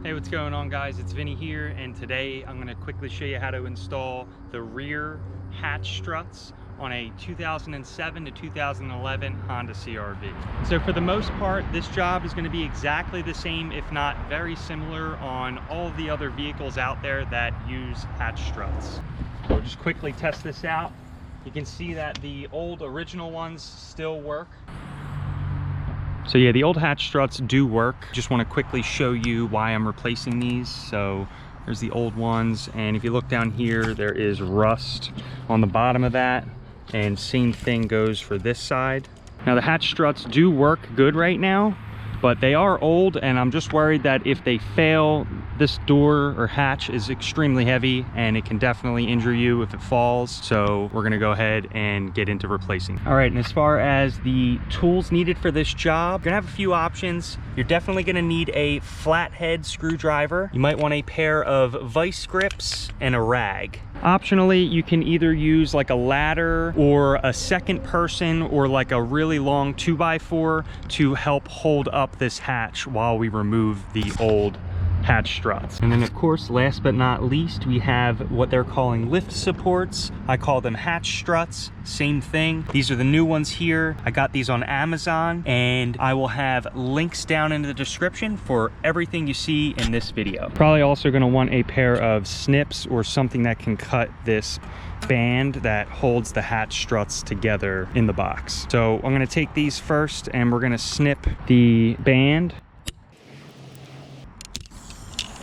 Hey, what's going on, guys? It's Vinny here, and today I'm going to quickly show you how to install the rear hatch struts on a 2007 to 2011 Honda CR-V. So for the most part, this job is going to be exactly the same, if not very similar, on all of the other vehicles out there that use hatch struts. So we'll just quickly test this out. You can see that the old original ones still work. So yeah, the old hatch struts do work. Just want to quickly show you why I'm replacing these. So there's the old ones, and if you look down here, there is rust on the bottom of that, and same thing goes for this side. Now the hatch struts do work good right now, but they are old, and I'm just worried that if they fail, this door or hatch is extremely heavy and it can definitely injure you if it falls. So we're gonna go ahead and get into replacing. All right, and as far as the tools needed for this job, you're gonna have a few options. You're definitely gonna need a flathead screwdriver. You might want a pair of vice grips and a rag. Optionally, you can either use like a ladder or a second person or like a really long 2x4 to help hold up this hatch while we remove the old hatch struts. And then of course, last but not least, we have what they're calling lift supports. I call them hatch struts, same thing. These are the new ones here. I got these on Amazon, and I will have links down in the description for everything you see in this video. Probably also gonna want a pair of snips or something that can cut this band that holds the hatch struts together in the box. So I'm gonna take these first, and we're gonna snip the band.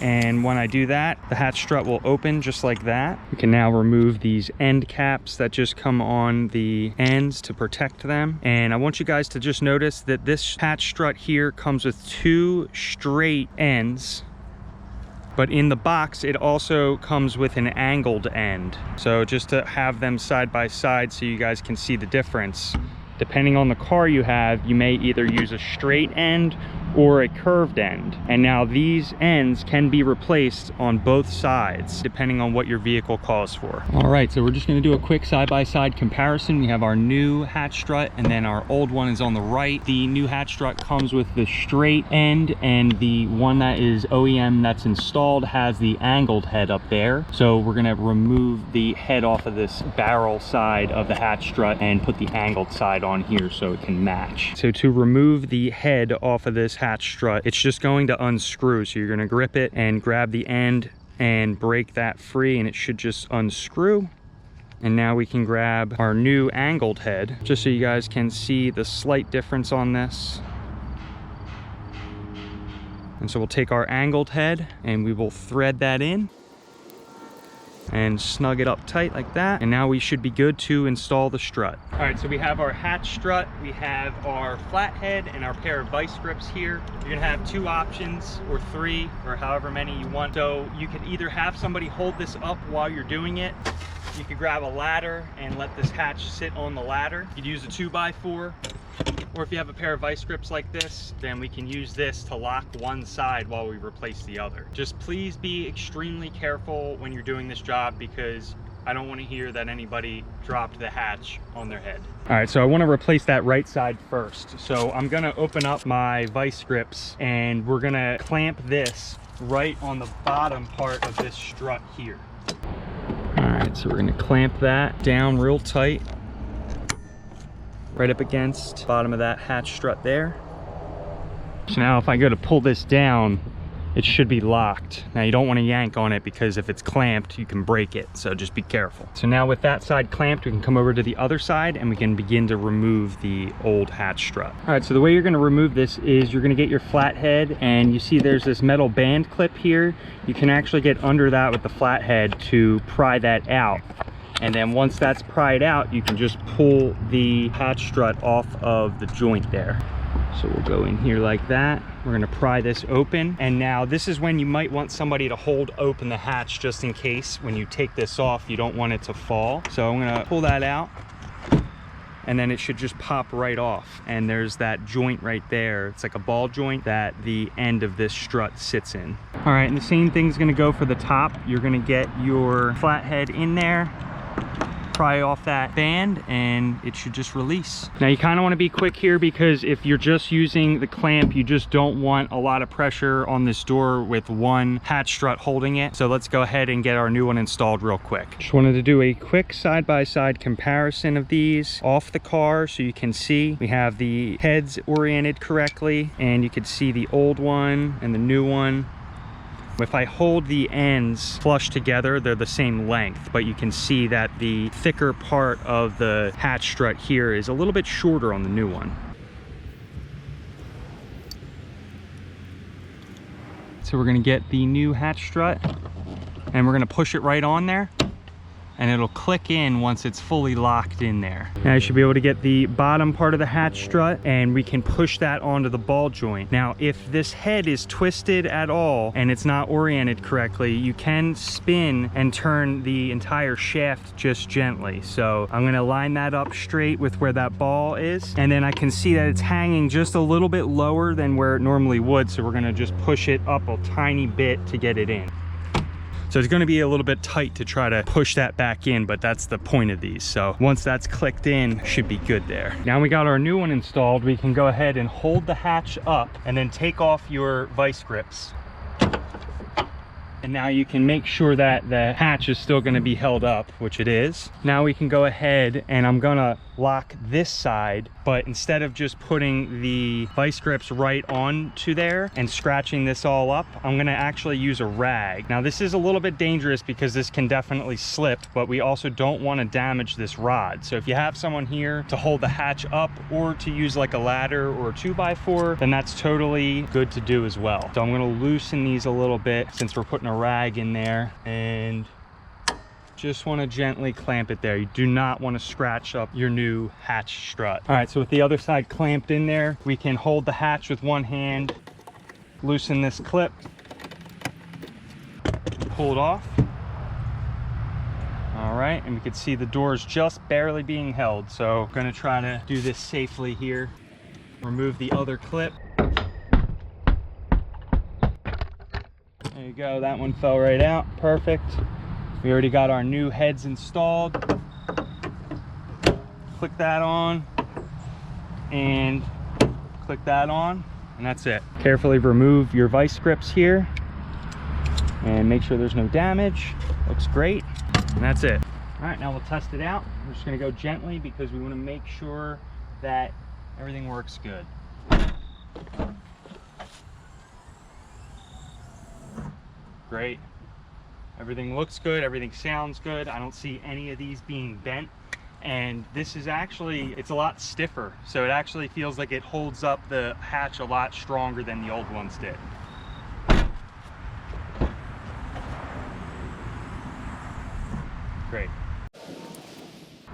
And when I do that, the hatch strut will open just like that. We can now remove these end caps that just come on the ends to protect them. And I want you guys to just notice that this hatch strut here comes with two straight ends, but in the box, it also comes with an angled end. So just to have them side by side so you guys can see the difference. Depending on the car you have, you may either use a straight end or a curved end. And now these ends can be replaced on both sides, depending on what your vehicle calls for. All right, so we're just gonna do a quick side-by-side comparison. We have our new hatch strut, and then our old one is on the right. The new hatch strut comes with the straight end, and the one that is OEM that's installed has the angled head up there. So we're gonna remove the head off of this barrel side of the hatch strut and put the angled side on here so it can match. So to remove the head off of this hatch strut, it's just going to unscrew. So you're going to grip it and grab the end and break that free, and it should just unscrew. And now we can grab our new angled head, just so you guys can see the slight difference on this. And so we'll take our angled head and we will thread that in and snug it up tight like that, and now we should be good to install the strut. All right, so we have our hatch strut, we have our flathead, and our pair of vice grips here. You're gonna have two options, or three, or however many you want. So you could either have somebody hold this up while you're doing it. You could grab a ladder and let this hatch sit on the ladder. You'd use a 2x4, or if you have a pair of vice grips like this, then we can use this to lock one side while we replace the other. Just please be extremely careful when you're doing this job, because I don't want to hear that anybody dropped the hatch on their head. All right, so I want to replace that right side first. So I'm gonna open up my vice grips, and we're gonna clamp this right on the bottom part of this strut here. All right, so we're gonna clamp that down real tight, right up against the bottom of that hatch strut there. So now if I go to pull this down, it should be locked. Now you don't want to yank on it, because if it's clamped, you can break it. So just be careful. So now with that side clamped, we can come over to the other side and we can begin to remove the old hatch strut. All right, so the way you're gonna remove this is you're gonna get your flathead, and you see there's this metal band clip here. You can actually get under that with the flathead to pry that out. And then once that's pried out, you can just pull the hatch strut off of the joint there. So we'll go in here like that. We're gonna pry this open. And now this is when you might want somebody to hold open the hatch, just in case when you take this off, you don't want it to fall. So I'm gonna pull that out, and then it should just pop right off. And there's that joint right there. It's like a ball joint that the end of this strut sits in. All right, and the same thing's gonna go for the top. You're gonna get your flathead in there, pry off that band and it should just release. Now you kind of want to be quick here because if you're just using the clamp, you just don't want a lot of pressure on this door with one hatch strut holding it. So let's go ahead and get our new one installed real quick. Just wanted to do a quick side-by-side comparison of these off the car so you can see we have the heads oriented correctly and you can see the old one and the new one. If I hold the ends flush together, they're the same length, but you can see that the thicker part of the hatch strut here is a little bit shorter on the new one. So we're gonna get the new hatch strut and we're gonna push it right on there, and it'll click in once it's fully locked in there. Now you should be able to get the bottom part of the hatch strut and we can push that onto the ball joint. Now if this head is twisted at all and it's not oriented correctly, you can spin and turn the entire shaft just gently. So I'm gonna line that up straight with where that ball is, and then I can see that it's hanging just a little bit lower than where it normally would, so we're gonna just push it up a tiny bit to get it in. So it's going to be a little bit tight to try to push that back in, but that's the point of these. So once that's clicked in, should be good there. Now we got our new one installed, we can go ahead and hold the hatch up and then take off your vice grips. And now you can make sure that the hatch is still going to be held up, which it is. Now we can go ahead and I'm going to lock this side, but instead of just putting the vice grips right onto there and scratching this all up, I'm going to actually use a rag. Now this is a little bit dangerous because this can definitely slip, but we also don't want to damage this rod. So if you have someone here to hold the hatch up or to use like a ladder or a 2x4, then that's totally good to do as well. So I'm going to loosen these a little bit since we're putting a rag in there, and just want to gently clamp it there. You do not want to scratch up your new hatch strut. All right, so with the other side clamped in there, we can hold the hatch with one hand, loosen this clip, pull it off. All right, and we can see the doors just barely being held. So I'm going to try to do this safely here. Remove the other clip. There you go, that one fell right out, perfect. We already got our new heads installed. Click that on and click that on, and that's it. Carefully remove your vice grips here and make sure there's no damage. Looks great, and that's it. All right, now we'll test it out. We're just gonna go gently because we wanna make sure that everything works good. Great. Everything looks good, everything sounds good. I don't see any of these being bent. And this is actually, it's a lot stiffer. So it actually feels like it holds up the hatch a lot stronger than the old ones did. Great.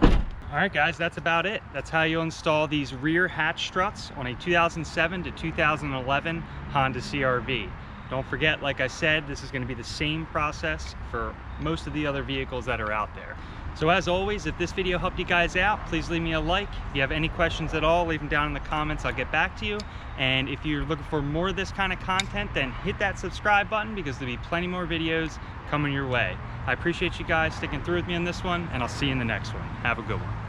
All right guys, that's about it. That's how you install these rear hatch struts on a 2007 to 2011 Honda CR-V. Don't forget, like I said, this is going to be the same process for most of the other vehicles that are out there. So as always, if this video helped you guys out, please leave me a like. If you have any questions at all, leave them down in the comments. I'll get back to you. And if you're looking for more of this kind of content, then hit that subscribe button because there'll be plenty more videos coming your way. I appreciate you guys sticking through with me on this one, and I'll see you in the next one. Have a good one.